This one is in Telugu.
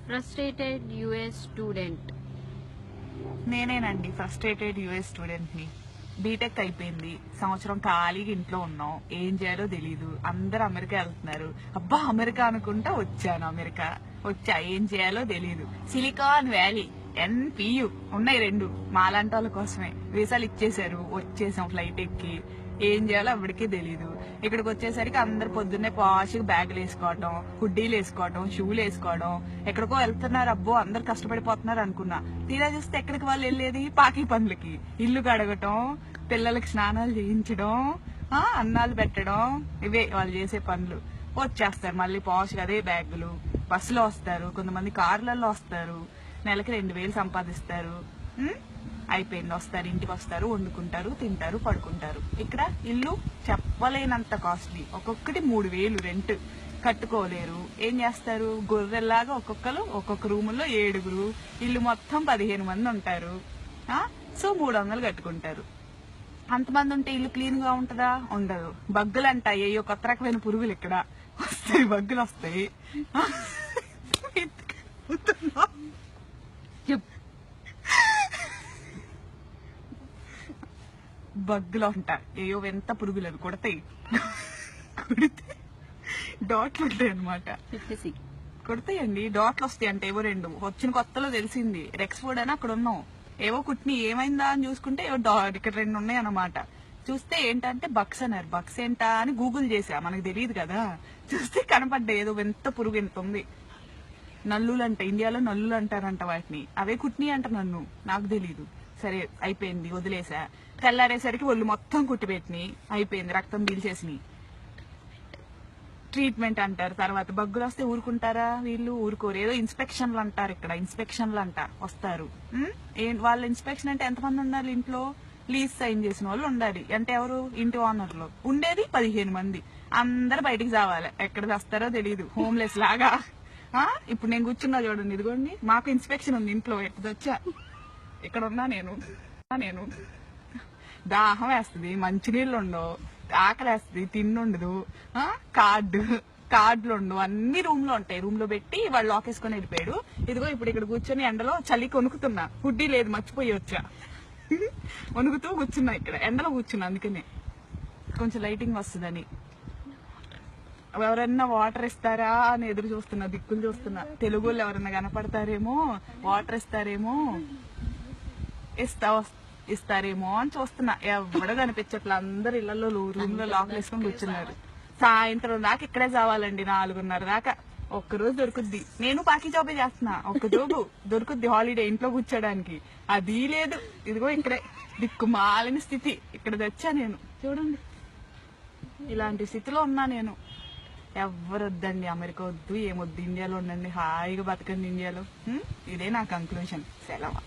Frustrated US student. నేనేనండి ఫ్రస్ట్రేటెడ్ యుఎస్ స్టూడెంట్ని. బీటెక్ అయిపోయింది, సంవత్సరం ఖాళీగా ఇంట్లో ఉన్నాం, ఏం చేయాలో తెలీదు. అందరు అమెరికా వెళ్తున్నారు, అబ్బా అమెరికా అనుకుంటా వచ్చాను. అమెరికా వచ్చా, ఏం చేయాలో తెలీదు. సిలికాన్ వ్యాలీ, NPU ఉన్నాయి రెండు, మాలాంటి వాళ్ళ కోసమే. వీసాలు ఇచ్చేసారు, వచ్చేసాం ఫ్లైట్ ఎక్కి. ఏం చేయాలో అప్పటికీ తెలీదు. ఇక్కడికి వచ్చేసరికి అందరు పొద్దున్నే పాష్గా బ్యాగులు వేసుకోవడం, హుడ్డీలు వేసుకోవడం, షూలు వేసుకోవడం, ఎక్కడికో వెళ్తున్నారు, అబ్బో అందరు కష్టపడిపోతున్నారు అనుకున్నా. తీరా చూస్తే ఎక్కడికి వాళ్ళు వెళ్ళేది పాకి పనులకి. ఇల్లు కడగటం, పిల్లలకి స్నానాలు చేయించడం, అన్నాలు పెట్టడం, ఇవే వాళ్ళు చేసే పనులు. వచ్చేస్తారు మళ్ళీ పాష్గా అదే బ్యాగులు. బస్సులో వస్తారు, కొంతమంది కార్లలో వస్తారు, నెలకి 2,000 సంపాదిస్తారు. అయిపోయింది, వస్తారు, ఇంటికి వస్తారు, వండుకుంటారు, తింటారు, పడుకుంటారు. ఇక్కడ ఇల్లు చెప్పలేనంత కాస్ట్లీ, ఒక్కొక్కటి 3,000 రెంట్. కట్టుకోలేరు, ఏం చేస్తారు, గొర్రెల్లాగా ఒక్కొక్క రూముల్లో 7, ఇల్లు మొత్తం 15 మంది ఉంటారు. సో 300 కట్టుకుంటారు. అంతమంది ఉంటే ఇల్లు క్లీన్ గా ఉంటదా? ఉండదు. బగ్గులు అంటాయి, అయ్యో కొత్త రకమైన పురుగులు ఇక్కడ వస్తాయి, బగ్గులు వస్తాయి. బగ్గులు ఉంటాయి, ఏయో ఎంత పురుగులు అవి కొడతాయి. కొడితే డాట్లు ఉంటాయి అనమాట. కొడతాయండి, డాట్లు వస్తాయి. అంటే ఏవో 2 వచ్చిన కొత్తలో తెలిసింది. రెక్స్ఫోర్డ్ అని అక్కడ ఉన్నాం, ఏవో కుట్ని, ఏమైందా అని చూసుకుంటే ఏవో ఇక్కడ 2 ఉన్నాయి అన్నమాట. చూస్తే ఏంటంటే బక్స్ అన్నారు. బక్స్ ఏంటా అని గూగుల్ చేసా, మనకు తెలియదు కదా. చూస్తే కనపడ్డాయి, ఏదో ఎంత పురుగు ఎంత ఉంది. నల్లులు అంట, ఇండియాలో నల్లులు అంటారంట వాటిని. అవే కుట్ని అంట, నన్ను నాకు తెలీదు. సరే అయిపోయింది, వదిలేసా. తెల్లారేసరికి ఒళ్ళు మొత్తం కుట్టిపెట్టినాయి, అయిపోయింది, రక్తం పీల్చేసినాయి. ట్రీట్మెంట్ అంటారు. తర్వాత బగ్గులు వస్తే ఊరుకుంటారా? వీళ్ళు ఊరుకోరు. ఏదో ఇన్స్పెక్షన్లు అంటారు, ఇక్కడ ఇన్స్పెక్షన్లు అంట, వస్తారు. వాళ్ళ ఇన్స్పెక్షన్ అంటే ఎంతమంది ఉండాలి ఇంట్లో? లీజ్ సైన్ చేసిన వాళ్ళు ఉండాలి. అంటే ఎవరు? ఇంటి ఓనర్లు. ఉండేది 15 మంది. అందరు బయటికి రావాలి, ఎక్కడ వస్తారో తెలియదు, హోమ్లెస్ లాగా. ఇప్పుడు నేను కూర్చున్నా చూడండి, ఇదిగోండి, మాకు ఇన్స్పెక్షన్ ఉంది ఇంట్లో. ఎక్కడొచ్చా, ఇక్కడ ఉన్నా నేను దాహం వేస్తుంది, మంచినీళ్ళు ఉండవు, ఆకలి వేస్తుంది, తిండుండదు, కార్డులు ఉండవు, అన్ని రూమ్ లో ఉంటాయి. రూమ్ లో పెట్టి వాళ్ళు లాకేసుకొని వెళ్ళిపోయాడు. ఇదిగో ఇప్పుడు ఇక్కడ కూర్చొని ఎండలో చలి కొనుక్కుతున్నా, హుడ్డీ లేదు, మర్చిపోయి వచ్చా. వణుకుతూ కూర్చున్నా, ఇక్కడ ఎండలో కూర్చున్నా, అందుకనే కొంచెం లైటింగ్ వస్తుందని. ఎవరన్నా వాటర్ ఇస్తారా అని ఎదురు చూస్తున్నా, దిక్కులు చూస్తున్నా. తెలుగు వాళ్ళు ఎవరన్నా కనపడతారేమో, వాటర్ ఇస్తారేమో, ఇస్తారేమో అని చూస్తున్నా. ఎవడో కనిపించట్లా, అందరు ఇళ్లలో రూమ్ లో లాక్ వేసుకొని కూర్చున్నారు. సాయంత్రం దాకా ఇక్కడే చావాలండి, 4:30 దాకా. ఒక్కరోజు దొరుకుద్ది. నేను పాకి జాబే చేస్తున్నా, ఒక్క జోబు దొరుకుద్ది హాలిడే ఇంట్లో కూర్చోడానికి. అది లేదు. ఇదిగో ఇక్కడే దిక్కుమాలిన స్థితి, ఇక్కడ తెచ్చా నేను. చూడండి, ఇలాంటి స్థితిలో ఉన్నా నేను. ఎవరు వద్దండి, అమెరికా వద్దు, ఏమొద్దు, ఇండియాలో ఉండండి, హాయిగా బతకండి ఇండియాలో. ఇదే నా కంక్లూషన్. సెలవు.